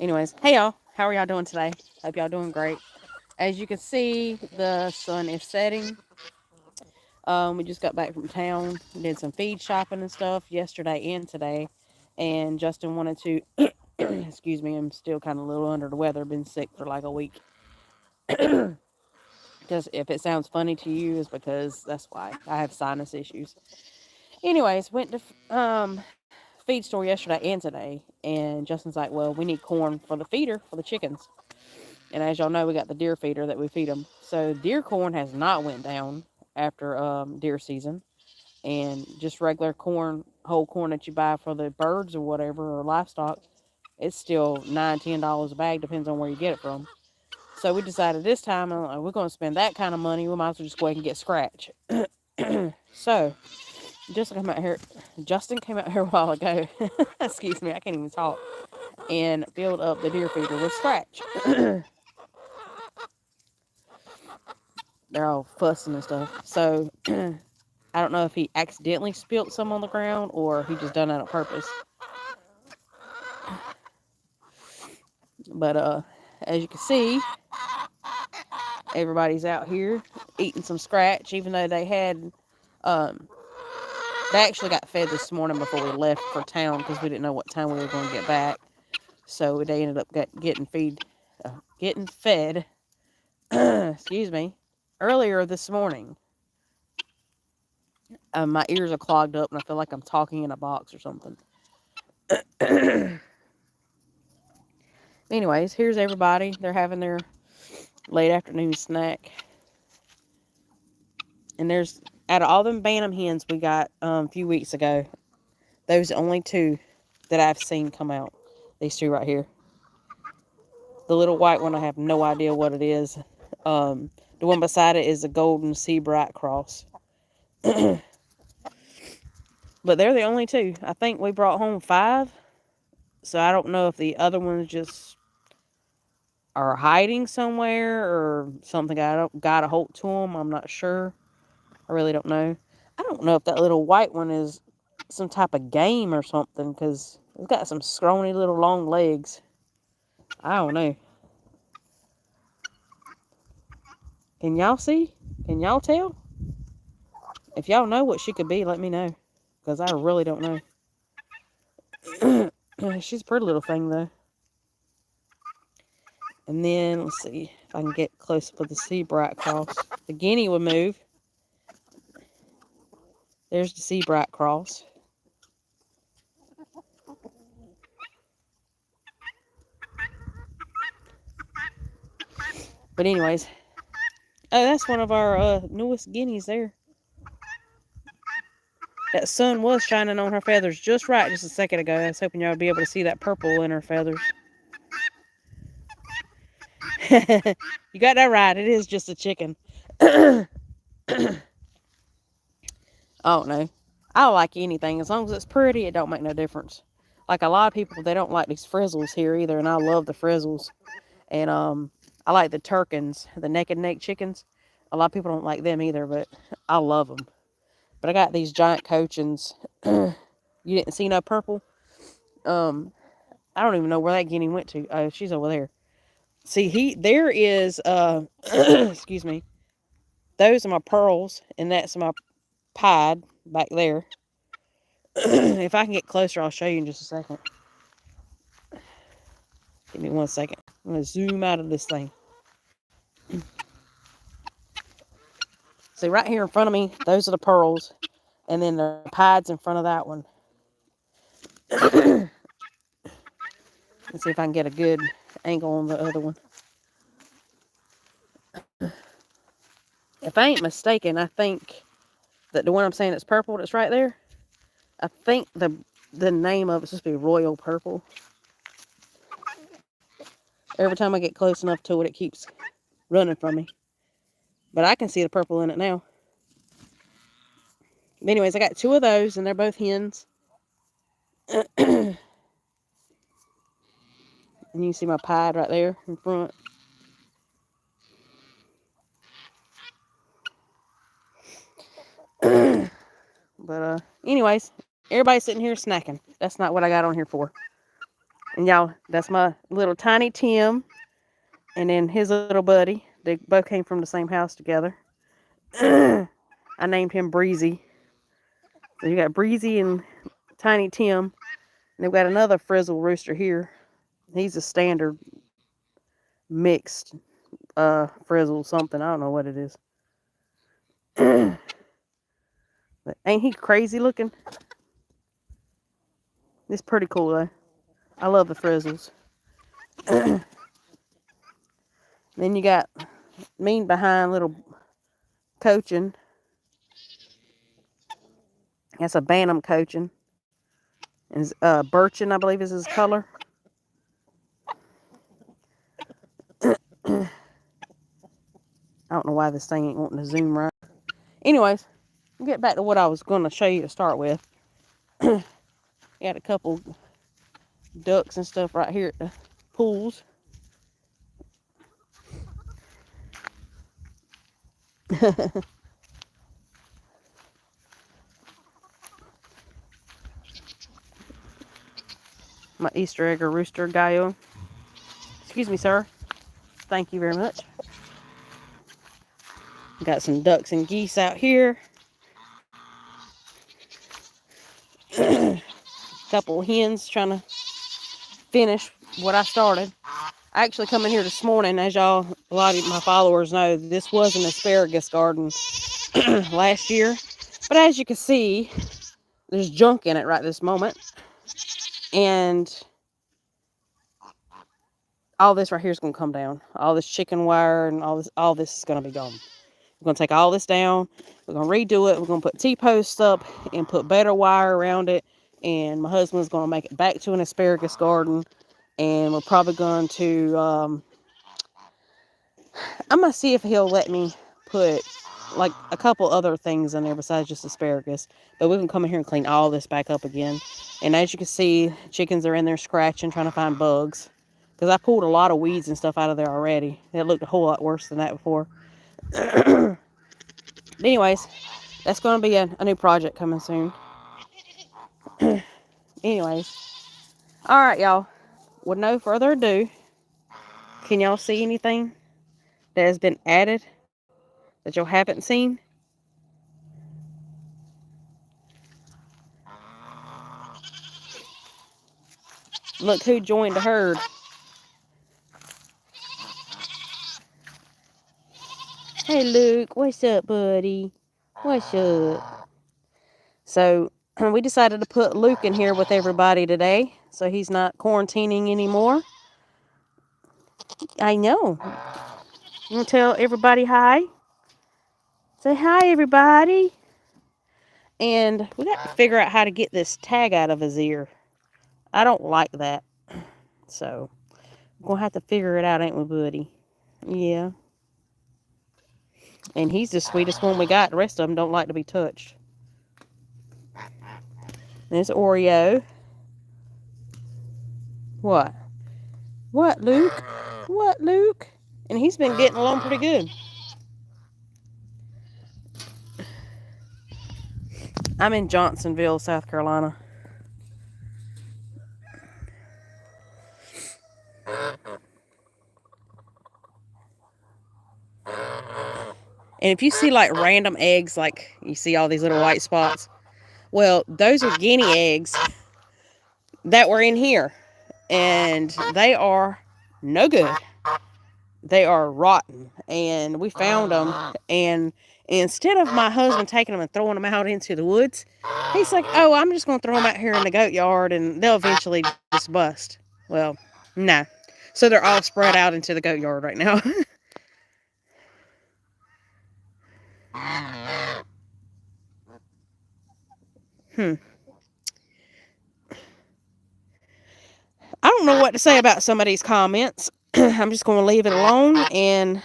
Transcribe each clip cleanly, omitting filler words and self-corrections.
Anyways, hey y'all, how are y'all doing today? Hope y'all doing great. As you can see, the sun is setting. We just got back from town, did some feed shopping and stuff yesterday and today. And Justin wanted to, excuse me, I'm still kind of a little under the weather. Been sick for like a week. Just if it sounds funny to you, is because that's why I have sinus issues. Anyways, went to feed store yesterday and today, and Justin's like, "Well, we need corn for the feeder for the chickens." And as y'all know, we got the deer feeder that we feed them. So deer corn has not went down after deer season, and just regular corn, whole corn that you buy for the birds or whatever or livestock, it's still $9, $10 a bag, depends on where you get it from. So we decided this time we're going to spend that kind of money. We might as well just go ahead and get scratch. So Justin came out here a while ago. Excuse me, I can't even talk. And filled up the deer feeder with scratch. They're all fussing and stuff. So I don't know if he accidentally spilt some on the ground or he just done that on purpose. But as you can see, everybody's out here eating some scratch, even though um, they actually got fed this morning before we left for town because we didn't know what time we were going to get back. So they ended up getting fed. Excuse me, earlier this morning. My ears are clogged up and I feel like I'm talking in a box or something. Anyways, here's everybody. They're having their late afternoon snack. And there's, out of all them Bantam hens we got a few weeks ago, those are only two that I've seen come out. These two right here. The little white one, I have no idea what it is. The one beside it is a golden sea bright cross. But they're the only two. I think we brought home 5. So I don't know if the other ones just are hiding somewhere or something got a hold to them. I'm not sure. I really don't know. I don't know if that little white one is some type of game or something because it's got some scrawny little long legs. I don't know. Can y'all see? Can y'all tell? If y'all know what she could be, let me know. Because I really don't know. She's a pretty little thing, though. And then, let's see if I can get close with the sea bright cross. The Guinea would move. There's the sea bright cross. But anyways. Oh, that's one of our newest guineas there. That sun was shining on her feathers just right just a second ago. I was hoping y'all would be able to see that purple in her feathers. You got that right. It is just a chicken. I don't know. I don't like anything. As long as it's pretty, it don't make no difference. Like a lot of people, they don't like these frizzles here either, and I love the frizzles. And I like the Turkins, the naked neck chickens. A lot of people don't like them either, but I love them. But I got these giant cochins. You didn't see no purple? I don't even know where that guinea went to. Oh, she's over there. See, there is, excuse me. Those are my pearls, and that's my pied back there. If I can get closer, I'll show you in just a second. Give me 1 second. I'm going to zoom out of this thing. See, right here in front of me, those are the pearls. And then the pieds in front of that one. Let's see if I can get a good angle on the other one. If I ain't mistaken, I think that the one I'm saying that's purple that's right there, I think the name of it's supposed to be royal purple. Every time I get close enough to it, it keeps running from me. But I can see the purple in it now. But anyways, I got 2 of those, and they're both hens. And you can see my pied right there in front. But anyways, everybody's sitting here snacking. That's not what I got on here for. And y'all, that's my little tiny Tim. And then his little buddy. They both came from the same house together. I named him Breezy. So you got Breezy and Tiny Tim. And they've got another frizzle rooster here. He's a standard mixed frizzle something. I don't know what it is. But ain't he crazy looking? It's pretty cool though. I love the frizzles. Then you got mean behind little coaching. That's a Bantam coaching. And birchen, I believe, is his color. I don't know why this thing ain't wanting to zoom right. Anyways, I'll get back to what I was going to show you to start with. Got a couple ducks and stuff right here at the pools. My Easter egg or rooster gallo. Excuse me, sir. Thank you very much. Got some ducks and geese out here. Couple hens trying to finish what I started. I actually come in here this morning, as y'all, a lot of my followers know, this was an asparagus garden last year. But as you can see, there's junk in it right this moment. And all this right here is going to come down. All this chicken wire and all this is going to be gone. We're going to take all this down. We're going to redo it. We're going to put T-posts up and put better wire around it. And my husband's going to make it back to an asparagus garden. And we're probably going to, I'm going to see if he'll let me put like a couple other things in there besides just asparagus. But we can come in here and clean all this back up again. And as you can see, chickens are in there scratching, trying to find bugs. Because I pulled a lot of weeds and stuff out of there already. It looked a whole lot worse than that before. Anyways, that's going to be a new project coming soon. Anyways. Alright, y'all. With no further ado, can y'all see anything that has been added that y'all haven't seen? Look who joined the herd. Hey, Luke. What's up, buddy? What's up? So, we decided to put Luke in here with everybody today, so he's not quarantining anymore. I know. You want to tell everybody hi? Say hi, everybody. And we got to figure out how to get this tag out of his ear. I don't like that. So, we're going to have to figure it out, ain't we, buddy? Yeah. And he's the sweetest one we got. The rest of them don't like to be touched. There's Oreo. What? What, Luke? What, Luke? And he's been getting along pretty good. I'm in Johnsonville, South Carolina. And if you see like random eggs, like you see all these little white spots, well, those are Guinea eggs that were in here. And they are no good. They are rotten. And we found them. And instead of my husband taking them and throwing them out into the woods, he's like, oh, I'm just going to throw them out here in the goat yard and they'll eventually just bust. Well, no. So they're all spread out into the goat yard right now. I don't know what to say about some of these comments. I'm just going to leave it alone. And if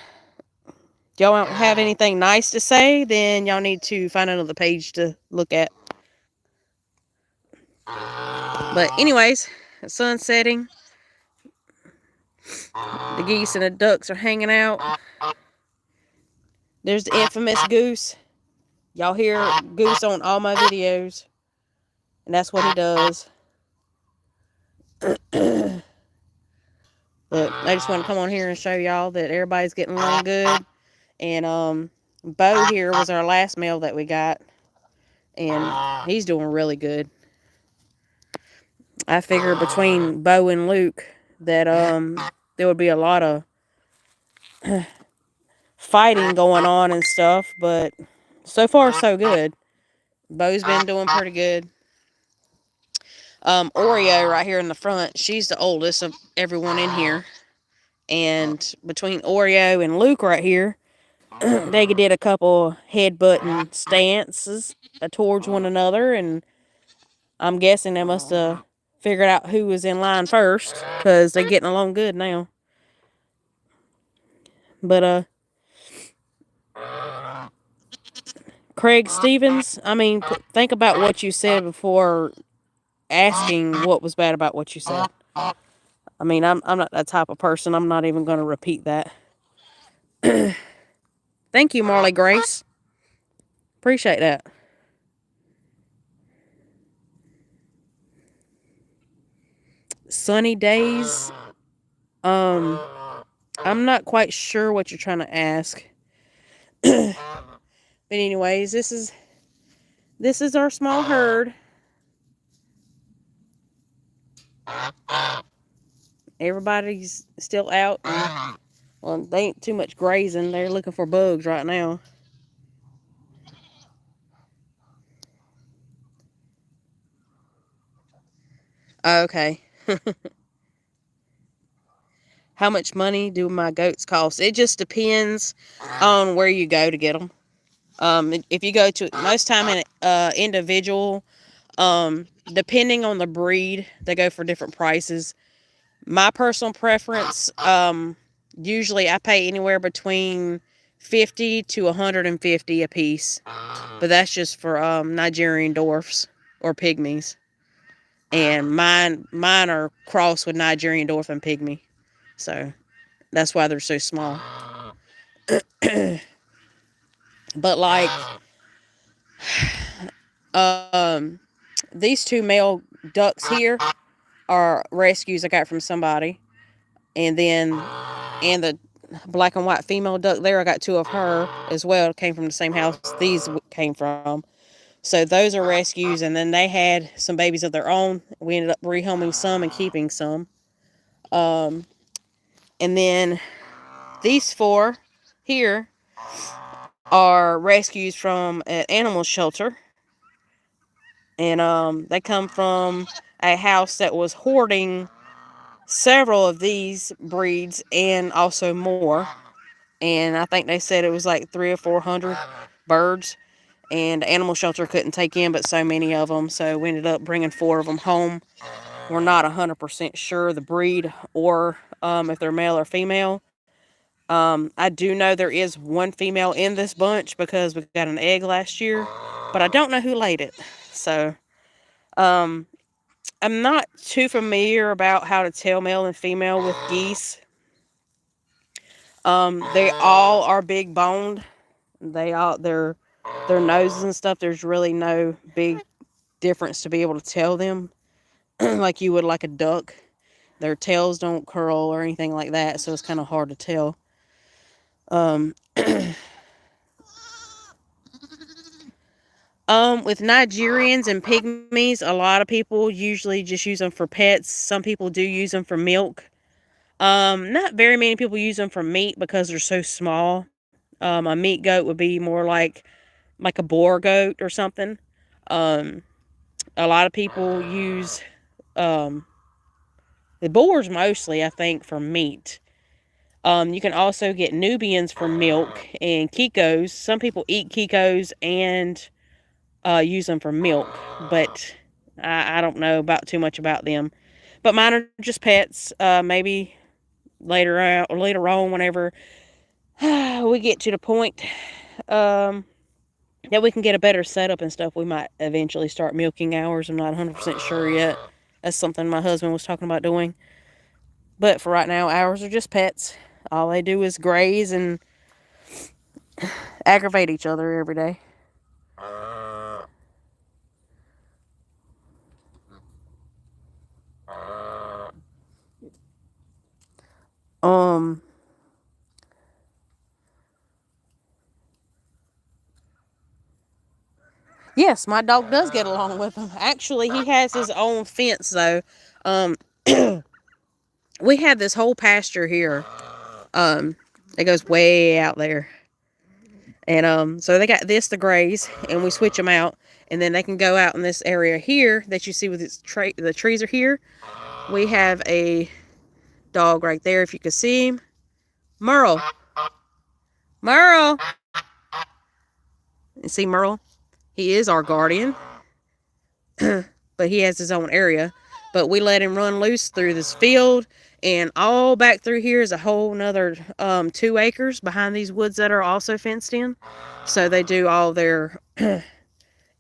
y'all don't have anything nice to say, then y'all need to find another page to look at. But anyways, the sun's setting. The geese and the ducks are hanging out. There's the infamous Goose. Y'all hear Goose on all my videos. And that's what he does. But I just want to come on here and show y'all that everybody's getting along good. And Bo here was our last male that we got, and he's doing really good. I figure between Bo and Luke that there would be a lot of fighting going on and stuff, but so far so good. Bo's been doing pretty good. Oreo right here in the front, she's the oldest of everyone in here. And between Oreo and Luke right here, they did a couple headbutting stances towards one another, and I'm guessing they must have figured out who was in line first, because they're getting along good now. But Craig Stevens, I mean, think about what you said before asking what was bad about what you said. I mean, I'm not that type of person. I'm not even going to repeat that. Thank you, Marley Grace. Appreciate that. Sunny days. I'm not quite sure what you're trying to ask. But anyways, this is our small herd. Everybody's still out. And, well, they ain't too much grazing. They're looking for bugs right now. Okay. How much money do my goats cost? It just depends on where you go to get them. If you go to most time an individual, depending on the breed, they go for different prices. My personal preference, usually I pay anywhere between 50 to 150 a piece, but that's just for Nigerian dwarfs or pygmies, and mine are crossed with Nigerian dwarf and pygmy, so that's why they're so small. But like, um, these two male ducks here are rescues I got from somebody, and then and the black and white female duck there, I got two of her as well. It came from the same house these came from. So those are rescues, and then they had some babies of their own. We ended up rehoming some and keeping some. Um, and then these four here are rescues from an animal shelter, and they come from a house that was hoarding several of these breeds and also more. And I think they said it was like 300 or 400 birds, and the animal shelter couldn't take in but so many of them, so we ended up bringing four of them home. We're not 100% sure the breed or if they're male or female. I do know there is one female in this bunch because we got an egg last year, but I don't know who laid it. So um, I'm not too familiar about how to tell male and female with geese. They all are big boned. Their noses and stuff, there's really no big difference to be able to tell them like you would like a duck. Their tails don't curl or anything like that, so it's kind of hard to tell. Um, with Nigerians and pygmies, a lot of people usually just use them for pets. Some people do use them for milk. Not very many people use them for meat because they're so small. A meat goat would be more like a boar goat or something. Um, a lot of people use the boars mostly, I think, for meat. You can also get Nubians for milk and Kikos. Some people eat Kikos and use them for milk, but I don't know about too much about them. But mine are just pets. Maybe later on, whenever we get to the point that we can get a better setup and stuff, we might eventually start milking ours. I'm not 100% sure yet. That's something my husband was talking about doing. But for right now, ours are just pets. All they do is graze and aggravate each other every day. Um, yes, my dog does get along with him. Actually, he has his own fence though. Um, we have this whole pasture here. It goes way out there, and so they got this to graze, and we switch them out, and then they can go out in this area here that you see with its the trees are here. We have a dog right there, if you can see him, Merle. Merle, you see Merle? He is our guardian, but he has his own area. But we let him run loose through this field, and all back through here is a whole nother 2 acres behind these woods that are also fenced in. So they do all their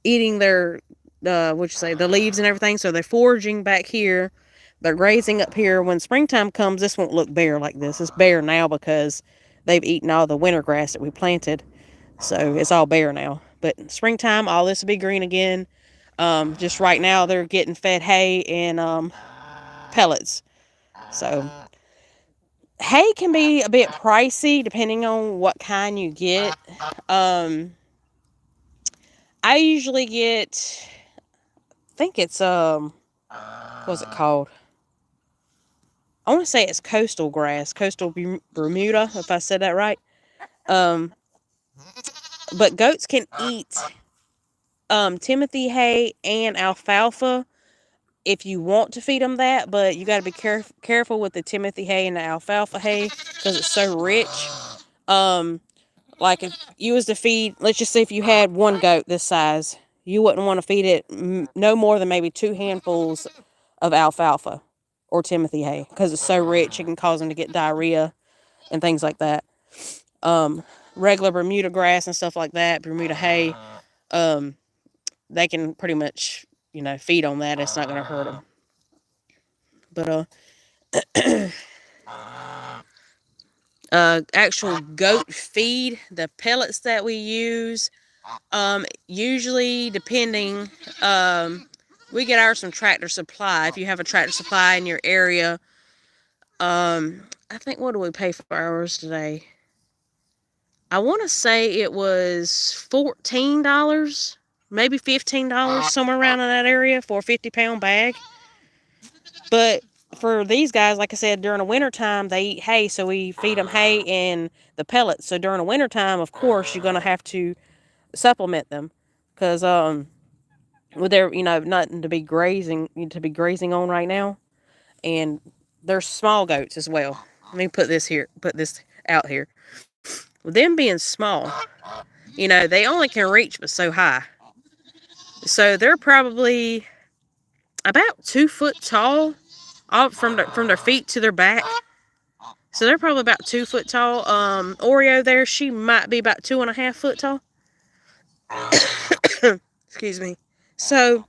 eating their what you say, the leaves and everything. So they're foraging back here. They're grazing up here. When springtime comes, this won't look bare like this. It's bare now because they've eaten all the winter grass that we planted. So it's all bare now. But in springtime, all this will be green again. Just right now, they're getting fed hay and pellets. So hay can be a bit pricey depending on what kind you get. I usually get, I think it's what's it called? I want to say it's coastal grass, coastal Bermuda, if I said that right. But goats can eat Timothy hay and alfalfa if you want to feed them that, but you got to be careful with the Timothy hay and the alfalfa hay because it's so rich. Like if you was to feed, let's just say if you had one goat this size, you wouldn't want to feed it no more than maybe 2 handfuls of alfalfa or Timothy hay because it's so rich it can cause them to get diarrhea and things like that. Regular Bermuda grass and stuff like that, Bermuda hay, they can pretty much, feed on that. It's not going to hurt them. But actual goat feed, the pellets that we use, usually depending, we get ours from Tractor Supply. If you have a Tractor Supply in your area, I think, what do we pay for ours today? I want to say it was $14, maybe $15, somewhere around in that area for a 50-pound bag. But for these guys, like I said, during the wintertime, they eat hay, so we feed them hay and the pellets. So during the wintertime, of course, you're going to have to supplement them because with their, nothing to be grazing on right now. And they're small goats as well. Let me put this out here. With them being small, they only can reach but so high. So they're probably about 2 foot tall, all from their feet to their back. So they're probably about 2 foot tall. Oreo there, she might be about 2.5 foot tall. Excuse me. So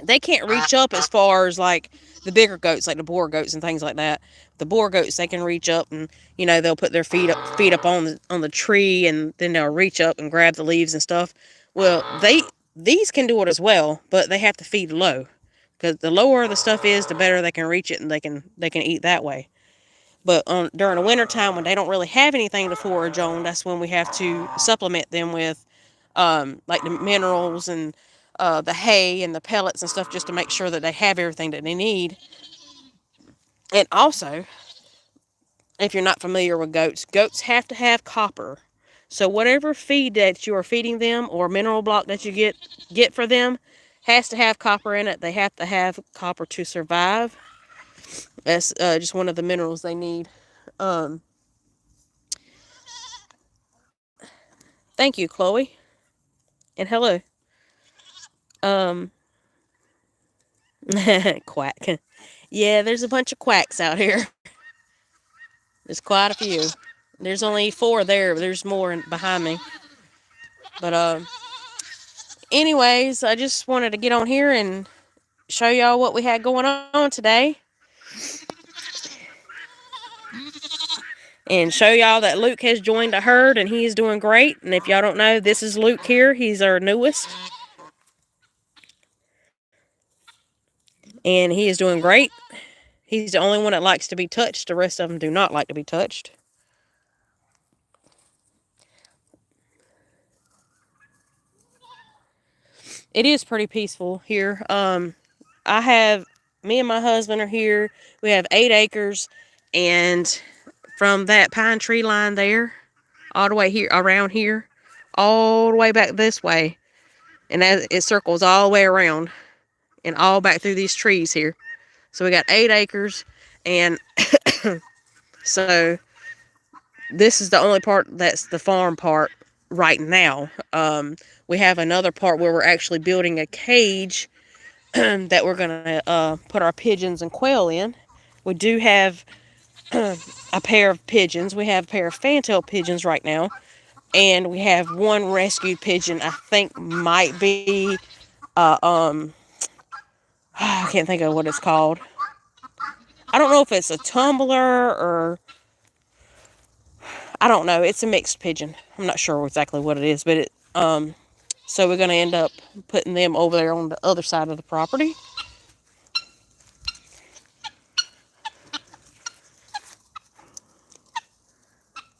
they can't reach up as far as like the bigger goats, like the boar goats and things like that. The boar goats, they can reach up and they'll put their feet up on the tree, and then they'll reach up and grab the leaves and stuff. Well, these can do it as well, but they have to feed low because the lower the stuff is, the better they can reach it, and they can eat that way. But during the wintertime, when they don't really have anything to forage on, that's when we have to supplement them with like the minerals and the hay and the pellets and stuff, just to make sure that they have everything that they need. And also, if you're not familiar with goats have to have copper. So whatever feed that you are feeding them or mineral block that you get for them has to have copper in it. They have to have copper to survive. That's just one of the minerals they need. Thank you, Chloe. And hello. Quack. Yeah, there's a bunch of quacks out here. There's quite a few. There's only 4 there, but there's more behind me. But anyways, I just wanted to get on here and show y'all what we had going on today. And show y'all that Luke has joined a herd and he is doing great. And if y'all don't know, this is Luke here. He's our newest. And he is doing great. He's the only one that likes to be touched. The rest of them do not like to be touched. It is pretty peaceful here. I have me and my husband are here. We have 8 acres, and from that pine tree line there, all the way here around here, all the way back this way, and as it circles all the way around and all back through these trees here. So we got 8 acres, and so this is the only part that's the farm part right now. We have another part where we're actually building a cage that we're gonna put our pigeons and quail in. We do have a pair of pigeons. We have a pair of fantail pigeons right now, and we have one rescued pigeon. I think might be I can't think of what it's called. I don't know if it's a tumbler or I don't know. It's a mixed pigeon. I'm not sure exactly what it is, but so we're gonna end up putting them over there on the other side of the property.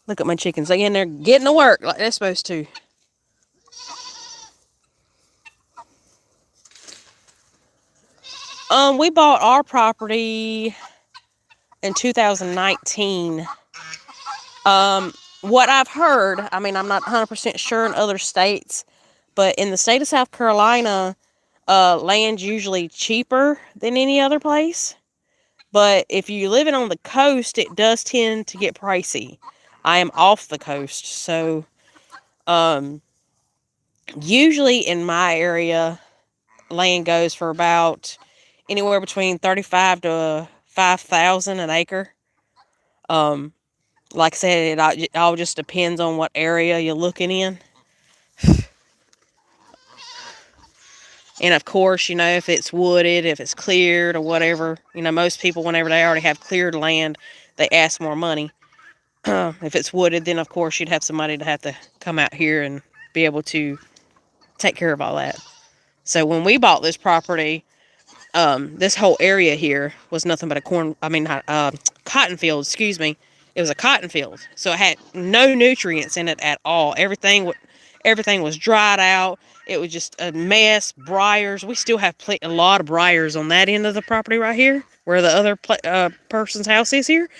Look at my chickens. They in there getting to work like they're supposed to. We bought our property in 2019. What I've heard, I mean, I'm not 100% sure in other states, but in the state of South Carolina, land's usually cheaper than any other place. But if you live it on the coast, it does tend to get pricey. I am off the coast, so usually in my area, land goes for about anywhere between 35 to 5,000 an acre. Like I said, it all just depends on what area you're looking in. And of course, if it's wooded, if it's cleared or whatever, most people, whenever they already have cleared land, they ask more money. If it's wooded, then of course you'd have somebody to have to come out here and be able to take care of all that. So when we bought this property, this whole area here was nothing but cotton field, excuse me. It was a cotton field. So it had no nutrients in it at all. Everything was dried out. It was just a mess, briars. We still have a lot of briars on that end of the property right here, where the other person's house is here.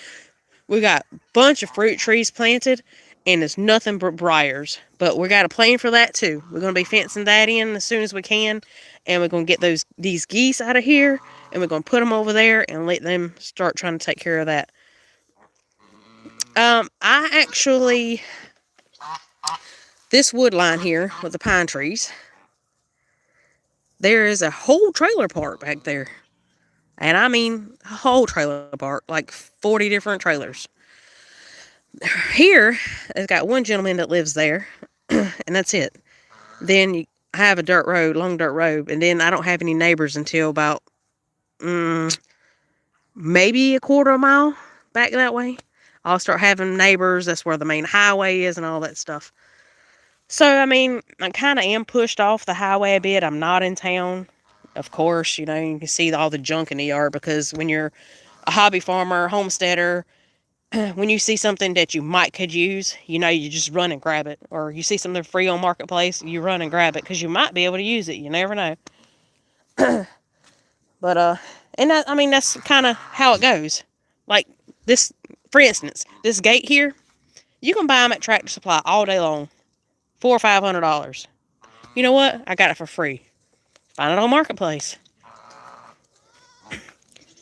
We got a bunch of fruit trees planted, and it's nothing but briars. But we got a plan for that too. We're going to be fencing that in as soon as we can, and we're going to get these geese out of here, and we're going to put them over there and let them start trying to take care of that. This wood line here with the pine trees, there is a whole trailer park back there. And I mean a whole trailer park, like 40 different trailers. Here, it's got one gentleman that lives there, and that's it. Then I have a long dirt road, and then I don't have any neighbors until about maybe a quarter of a mile back that way. I'll start having neighbors. That's where the main highway is and all that stuff. So, I mean, I kind of am pushed off the highway a bit. I'm not in town. Of course, you can see all the junk in the yard, because when you're a hobby farmer, homesteader, when you see something that you could use, you just run and grab it. Or you see something free on Marketplace, you run and grab it, because you might be able to use it. You never know. But, and that's kind of how it goes. Like this, for instance, this gate here, you can buy them at Tractor Supply all day long. $400 or $500. You know what? I got it for free. Find it on Marketplace.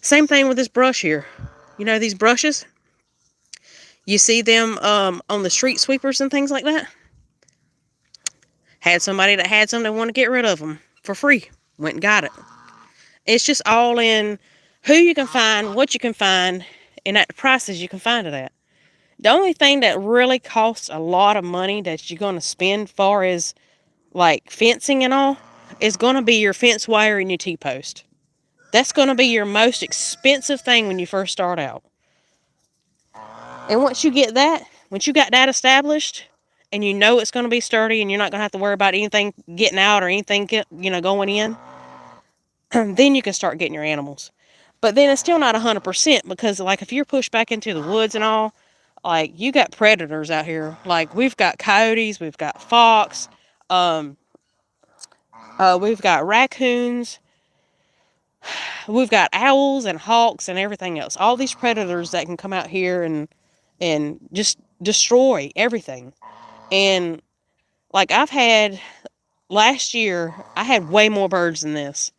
Same thing with this brush here. These brushes? You see them on the street sweepers and things like that? Had somebody that had some that wanted to get rid of them for free. Went and got it. It's just all in who you can find, what you can find, and at the prices you can find it at. The only thing that really costs a lot of money that you're going to spend far as like fencing and all is going to be your fence wire and your T-post. That's going to be your most expensive thing when you first start out. And once you got that established, and it's going to be sturdy, and you're not going to have to worry about anything getting out or anything going in, then you can start getting your animals. But then it's still not 100% because, like, if you're pushed back into the woods and all, like, you got predators out here. Like, we've got coyotes, we've got fox, um, we've got raccoons, we've got owls and hawks and everything else. All these predators that can come out here and just destroy everything. And like last year, I had way more birds than this.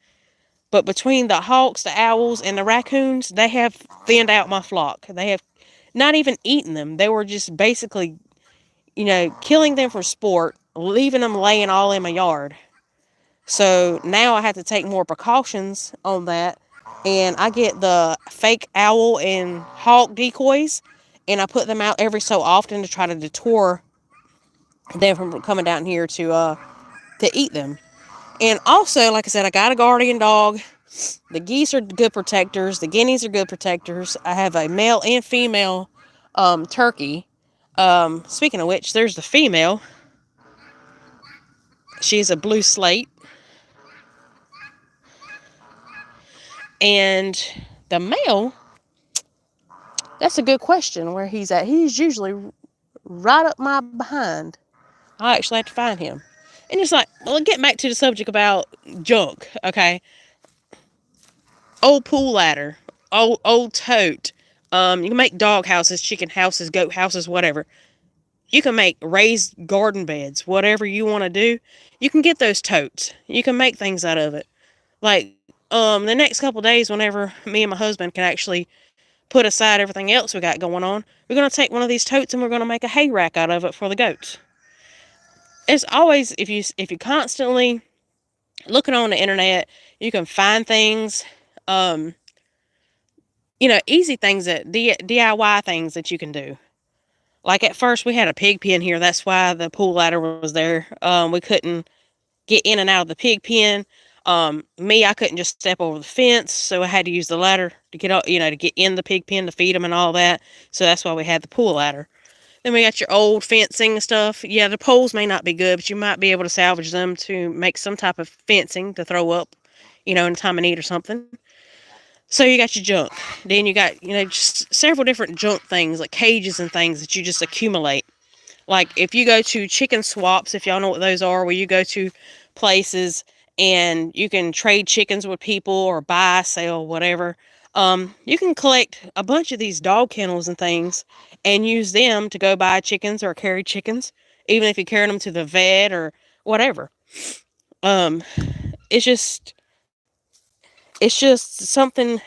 But between the hawks, the owls, and the raccoons, they have thinned out my flock. They have not even eaten them. They were just basically, killing them for sport, leaving them laying all in my yard. So now I have to take more precautions on that. And I get the fake owl and hawk decoys, and I put them out every so often to try to deter them from coming down here to eat them. And also, like I said, I got a guardian dog. The geese are good protectors. The guineas are good protectors. I have a male and female turkey. Speaking of which, there's the female. She's a blue slate. And the male, that's a good question where he's at. He's usually right up my behind. I actually have to find him. And it's like, well, getting back to the subject about junk, okay? Old pool ladder, old tote. You can make dog houses, chicken houses, goat houses, whatever. You can make raised garden beds, whatever you want to do. You can get those totes. You can make things out of it. Like, the next couple days, whenever me and my husband can actually put aside everything else we got going on, we're going to take one of these totes and we're going to make a hay rack out of it for the goats. It's always, if you constantly looking on the internet, you can find things, easy things that DIY things that you can do. Like at first we had a pig pen here. That's why the pool ladder was there. We couldn't get in and out of the pig pen. I couldn't just step over the fence, so I had to use the ladder to get out, to get in the pig pen to feed them and all that. So that's why we had the pool ladder. Then we got your old fencing and stuff. Yeah, the poles may not be good, but you might be able to salvage them to make some type of fencing to throw up, in time of need or something. So you got your junk. Then you got, just several different junk things like cages and things that you just accumulate. Like if you go to chicken swaps, if y'all know what those are, where you go to places and you can trade chickens with people or buy, sell, whatever. You can collect a bunch of these dog kennels and things and use them to go buy chickens or carry chickens, even if you carry them to the vet or whatever. It's just something,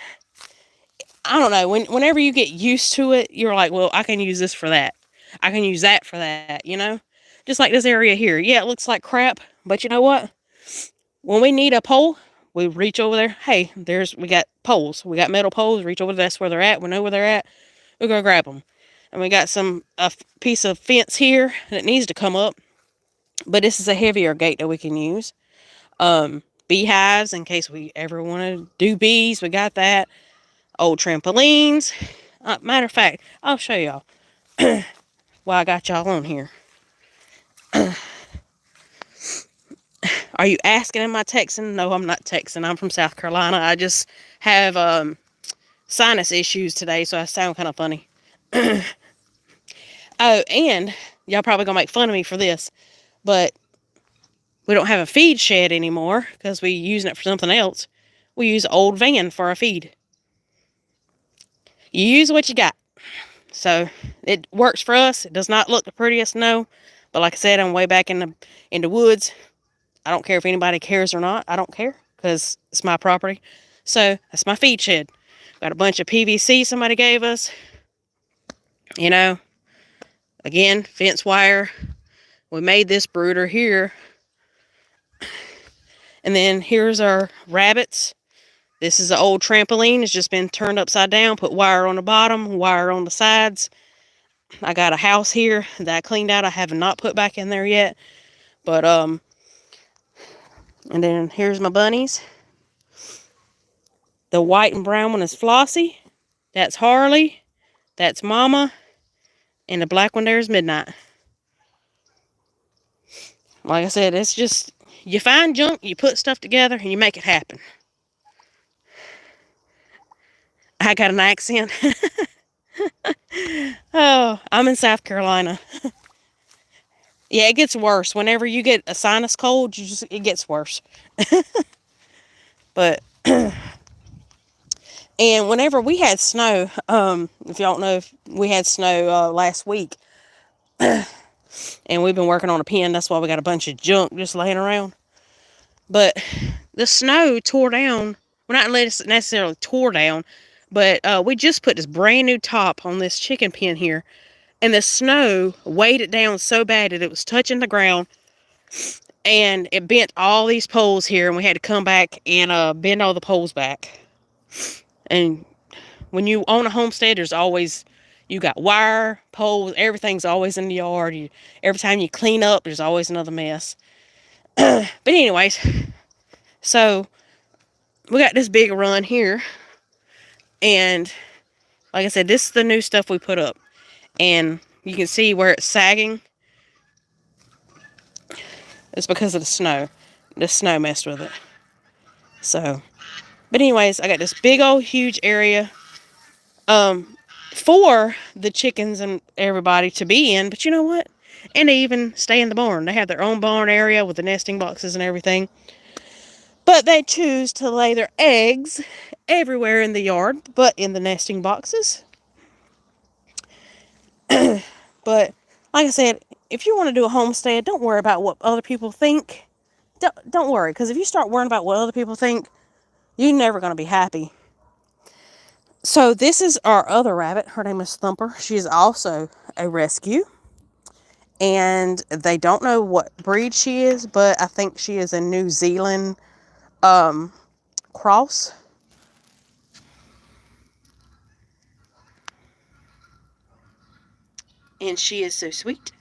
I don't know, whenever you get used to it, you're like, well, I can use this for that. I can use that for that, Just like this area here. Yeah, it looks like crap, but you know what? When we need a pole, we reach over there. Hey, we got poles. We got metal poles. Reach over there. That's where they're at. We know where they're at. We're going to grab them. And we got a piece of fence here that needs to come up. But this is a heavier gate that we can use. Beehives, in case we ever want to do bees. We got that. Old trampolines. Matter of fact, I'll show y'all while I got y'all on here. Are you asking, am I texting? No, I'm not texting. I'm from South Carolina. I just have sinus issues today, so I sound kind of funny. Oh, and y'all probably going to make fun of me for this, but we don't have a feed shed anymore because we're using it for something else. We use an old van for our feed. You use what you got. So it works for us. It does not look the prettiest, no. But like I said, I'm way back in the woods. I don't care if anybody cares or not. I don't care because it's my property. So that's my feed shed. Got a bunch of PVC somebody gave us. Again, fence wire. We made this brooder here. And then here's our rabbits. This is an old trampoline. It's just been turned upside down. Put wire on the bottom, wire on the sides. I got a house here that I cleaned out. I have not put back in there yet. But, and then here's my bunnies. The white and brown one is Flossie. That's Harley. That's Mama. And the black one there is Midnight. Like I said, it's just, you find junk, you put stuff together, and you make it happen. I got an accent. Oh, I'm in South Carolina. Yeah, it gets worse. Whenever you get a sinus cold, it gets worse. But and whenever we had snow, if y'all don't know, if we had snow last week, and we've been working on a pen. That's why we got a bunch of junk just laying around. But the snow tore down. Well, not necessarily tore down, but we just put this brand new top on this chicken pen here, and the snow weighed it down so bad that it was touching the ground, and it bent all these poles here, and we had to come back and bend all the poles back. And when you own a homestead, there's always, you got wire, poles, everything's always in the yard. Every time you clean up, there's always another mess. But anyways, so we got this big run here, and like I said, this is the new stuff we put up, and you can see where it's sagging. It's because of the snow. The snow messed with it. So, but anyways, I got this big old huge area for the chickens and everybody to be in. But you know what? And they even stay in the barn. They have their own barn area with the nesting boxes and everything. But they choose to lay their eggs everywhere in the yard, but in the nesting boxes. But like I said, if you want to do a homestead, don't worry about what other people think. Don't worry, because if you start worrying about what other people think, you're never going to be happy. So this is our other rabbit. Her name is Thumper. She is also a rescue. And they don't know what breed she is, but I think she is a New Zealand cross. And she is so sweet.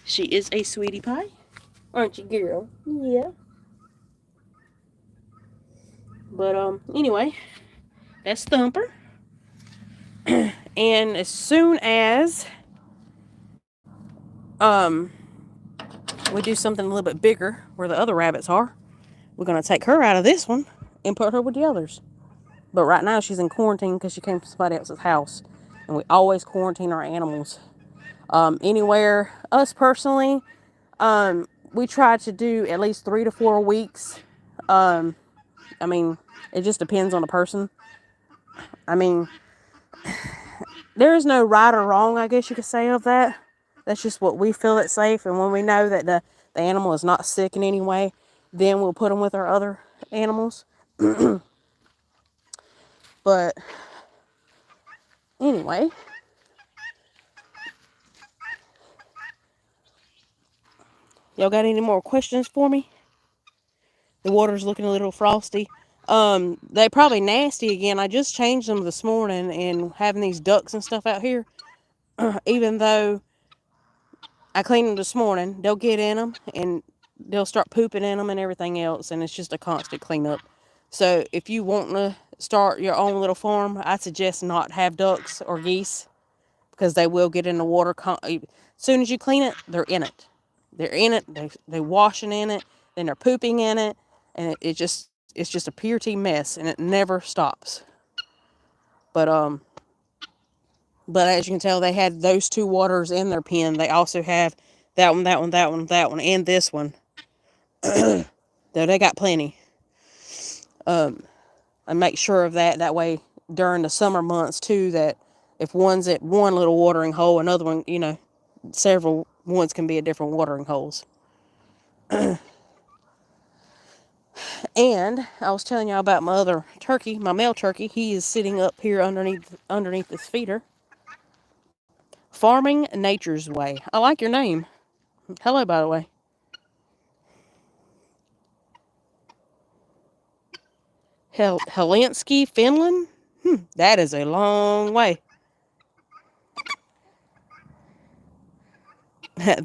She is a sweetie pie. Aren't you, girl? Yeah. But anyway, that's Thumper. And as soon as we do something a little bit bigger where the other rabbits are, we're going to take her out of this one and put her with the others. But right now she's in quarantine because she came from somebody else's house. And we always quarantine our animals. Anywhere, us personally, we try to do at least 3 to 4 weeks. I mean, it just depends on the person. I mean, there is no right or wrong, I guess you could say, of that. That's just what we feel it's safe. And when we know that the animal is not sick in any way, then we'll put them with our other animals. But anyway, y'all got any more questions for me? The water's looking a little frosty. They probably nasty again. I just changed them this morning, and having these ducks and stuff out here, even though I cleaned them this morning, they'll get in them and they'll start pooping in them and everything else, and it's just a constant cleanup. So if you want to start your own little farm, I suggest not have ducks or geese, because they will get in the water. As soon as you clean it, they're in it. They're in it. They're washing in it. Then they're pooping in it, and it's just a pure tea mess, and it never stops. But as you can tell, they had those 2 waters in their pen. They also have that one, that one, that one, that one, and this one. Though they got plenty. I make sure of that. That way, during the summer months too, that if one's at one little watering hole, another one, several ones can be at different watering holes. And I was telling y'all about my other turkey, my male turkey. He is sitting up here underneath this feeder. Farming Nature's Way. I like your name. Hello, by the way. Helsinki, Finland? That is a long way.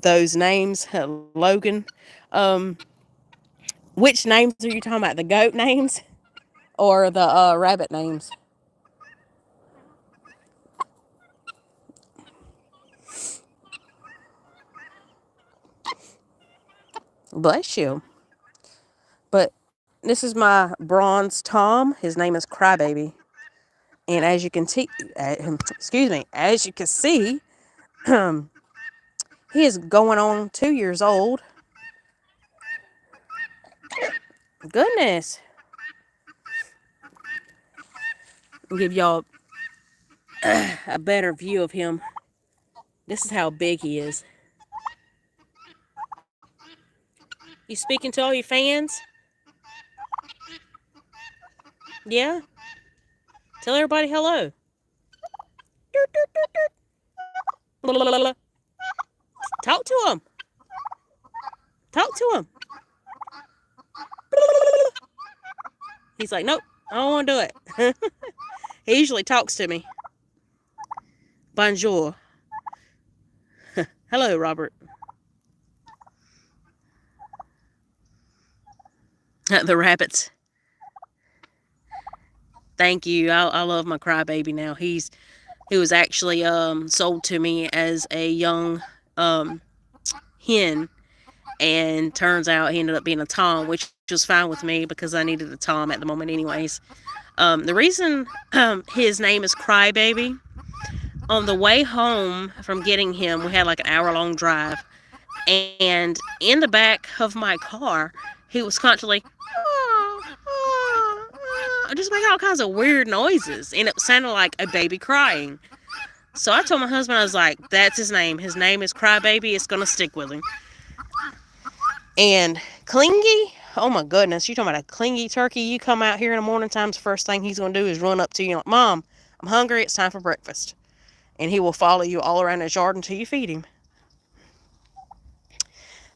Those names, Logan. Which names are you talking about? The goat names or the rabbit names? Bless you. But this is my bronze Tom. His name is Crybaby. And as you can see, excuse me, as you can see, he is going on 2 years old. Goodness. I'll give y'all a better view of him. This is how big he is. You speaking to all your fans? Yeah? Tell everybody hello. Talk to him. Talk to him. He's like, nope, I don't want to do it. He usually talks to me. Bonjour. Hello, Robert. The rabbits. Thank you. I love my crybaby now. He was actually sold to me as a young hen, and turns out he ended up being a tom, which was fine with me because I needed a tom at the moment anyways. The reason his name is Crybaby, on the way home from getting him, we had like an hour-long drive, and in the back of my car, he was constantly just making all kinds of weird noises, and it sounded like a baby crying. So I told my husband, I was like, that's his name. His name is Crybaby. It's going to stick with him. And Clingy, oh my goodness, you talking about a clingy turkey. You come out here in the morning times, first thing he's going to do is run up to you like, Mom, I'm hungry. It's time for breakfast. And he will follow you all around his yard until you feed him.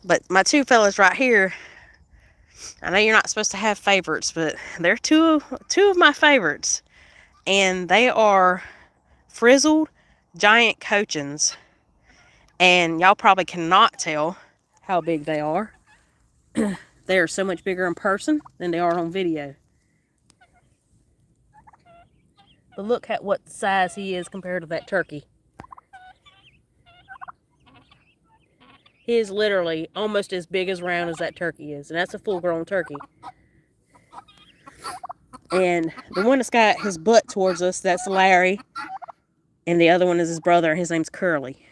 But my two fellas right here, I know you're not supposed to have favorites, but they're two of my favorites. And they are frizzled giant cochins. And y'all probably cannot tell how big they are. They are so much bigger in person than they are on video. But look at what size he is compared to that turkey. He is literally almost as big as round as that turkey is. And that's a full-grown turkey. And the one that's got his butt towards us, that's Larry. And the other one is his brother. His name's Curly.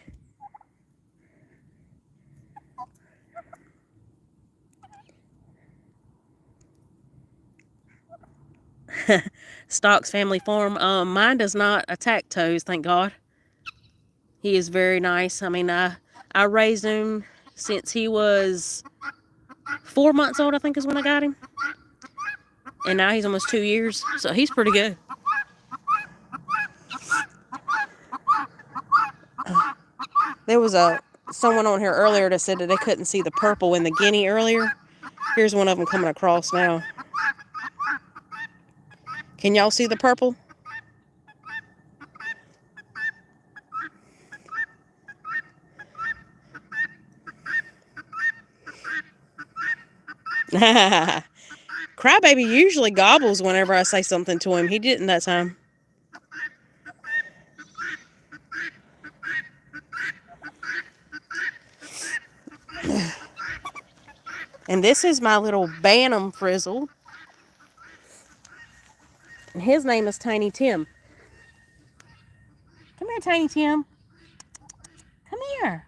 Stocks Family Farm. Mine does not attack toes, thank God. He is very nice. I mean, I raised him since he was 4 months old, I think is when I got him. And now he's almost 2 years, so he's pretty good. There was someone on here earlier that said that they couldn't see the purple in the Guinea earlier. Here's one of them coming across now. Can y'all see the purple? Crybaby usually gobbles whenever I say something to him. He didn't that time. And this is my little Bantam frizzle. And his name is Tiny Tim. Come here, Tiny Tim. Come here.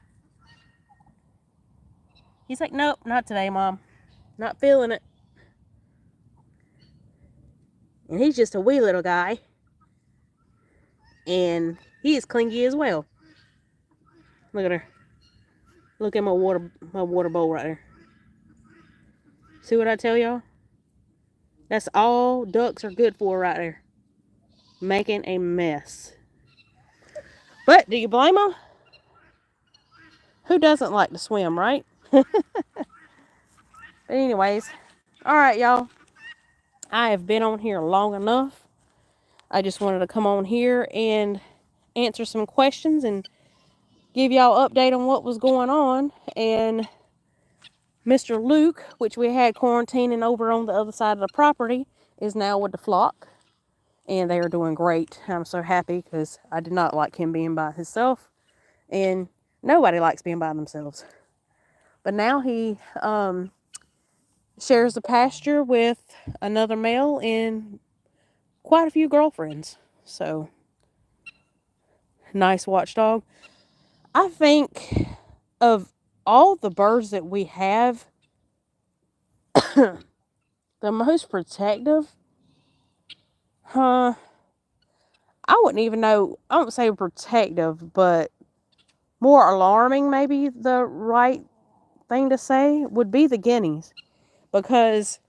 He's like, nope, not today, Mom. Not feeling it. And he's just a wee little guy. And he is clingy as well. Look at her. Look at my water bowl right there. See what I tell y'all? That's all ducks are good for right there. Making a mess. But do you blame them? Who doesn't like to swim, right? But anyways, all right, y'all. I have been on here long enough. I just wanted to come on here and answer some questions and give y'all update on what was going on. And Mr. Luke, which we had quarantining over on the other side of the property, is now with the flock. And they are doing great. I'm so happy because I did not like him being by himself. And nobody likes being by themselves. But now he shares the pasture with another male and quite a few girlfriends. So, nice watchdog. I think of all the birds that we have, the most protective, huh? I wouldn't even know. I don't say protective, but more alarming, maybe the right thing to say, would be the guineas. Because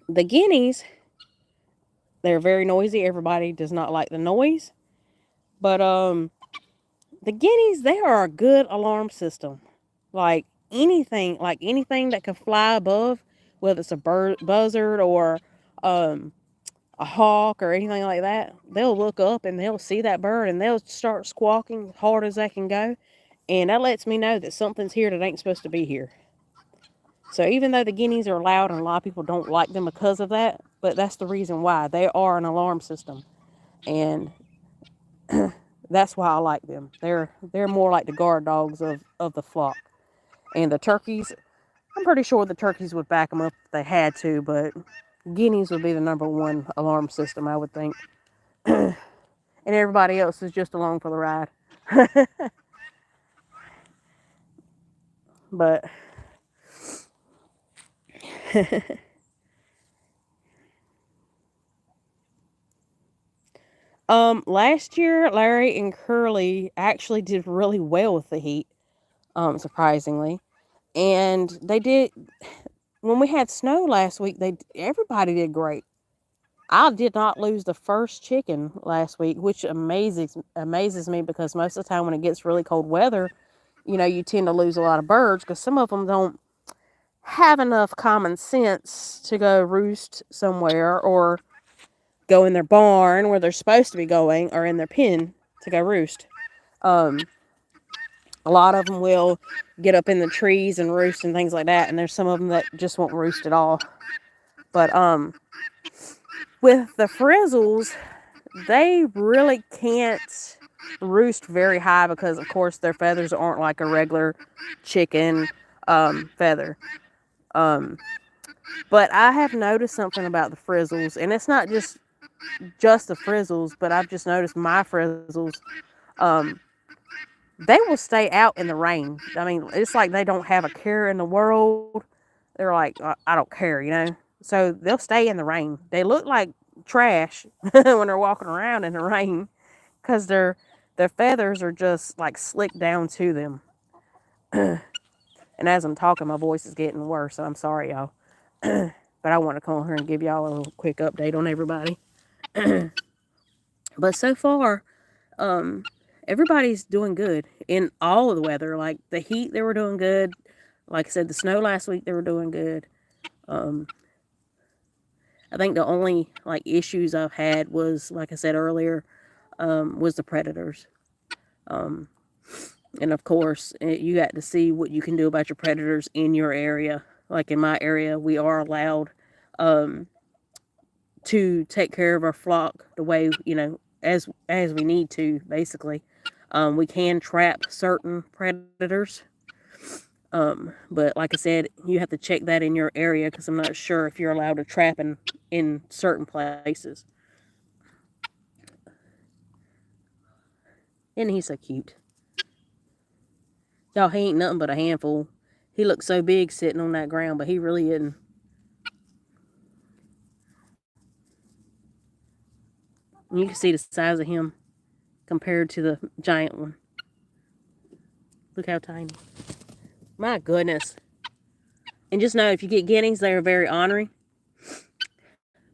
the guineas, they're very noisy. Everybody does not like the noise. But the guineas, they are a good alarm system. Like anything that can fly above, whether it's a buzzard or um a hawk or anything like that, they'll look up and they'll see that bird and they'll start squawking as hard as they can go. And that lets me know that something's here that ain't supposed to be here. So even though the guineas are loud and a lot of people don't like them because of that, but that's the reason why. They are an alarm system. And that's why I like them. They're more like the guard dogs of the flock. And the turkeys, I'm pretty sure the turkeys would back them up if they had to, but guineas would be the number one alarm system, I would think. And everybody else is just along for the ride. But last year Larry and Curly actually did really well with the heat, surprisingly. And they did when we had snow last week, they everybody did great. I did not lose the first chicken last week, which amazes me because most of the time when it gets really cold weather, you tend to lose a lot of birds because some of them don't have enough common sense to go roost somewhere or go in their barn where they're supposed to be going or in their pen to go roost. Um, a lot of them will get up in the trees and roost and things like that, and there's some of them that just won't roost at all. But with the frizzles, they really can't roost very high because, of course, their feathers aren't like a regular chicken feather. Um, but I have noticed something about the frizzles, and it's not just the frizzles, but I've just noticed my frizzles. Um, they will stay out in the rain. I mean, it's like they don't have a care in the world. They're like, I don't care. So they'll stay in the rain. They look like trash when they're walking around in the rain because their feathers are just like slicked down to them. And as I'm talking, my voice is getting worse. So I'm sorry, y'all. But I want to come here and give y'all a little quick update on everybody. But so far, um, everybody's doing good in all of the weather. Like the heat, they were doing good. Like I said, the snow last week, they were doing good. Um, I think the only like issues I've had was, like I said earlier, was the predators. Um, and of course, you got to see what you can do about your predators in your area. Like in my area, we are allowed um, to take care of our flock the way as we need to. Basically, we can trap certain predators. But like I said, you have to check that in your area because I'm not sure if you're allowed to trap in certain places. And he's so cute. Y'all, he ain't nothing but a handful. He looks so big sitting on that ground, but he really isn't. You can see the size of him compared to the giant one. Look how tiny. My goodness. And just know if you get guineas, they are very ornery,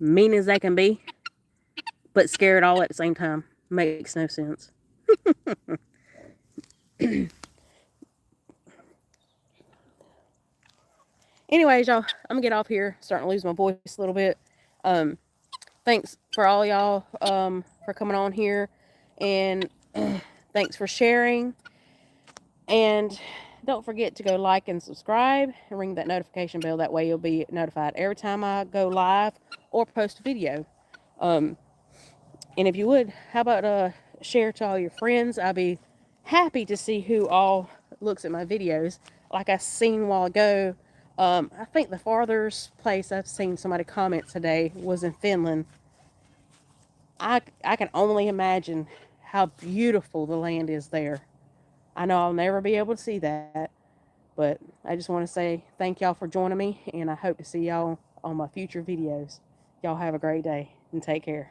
mean as they can be, but scared all at the same time. Makes no sense. Anyways, y'all, I'm gonna get off here. Starting to lose my voice a little bit. Um, thanks for all y'all for coming on here, and thanks for sharing. And don't forget to go like and subscribe and ring that notification bell. That way you'll be notified every time I go live or post a video. Um, and if you would, how about share to all your friends? I'd be happy to see who all looks at my videos. Like I seen a while ago, I think the farthest place I've seen somebody comment today was in Finland. I can only imagine how beautiful the land is there. I know I'll never be able to see that, but I just want to say thank y'all for joining me, and I hope to see y'all on my future videos. Y'all have a great day and take care.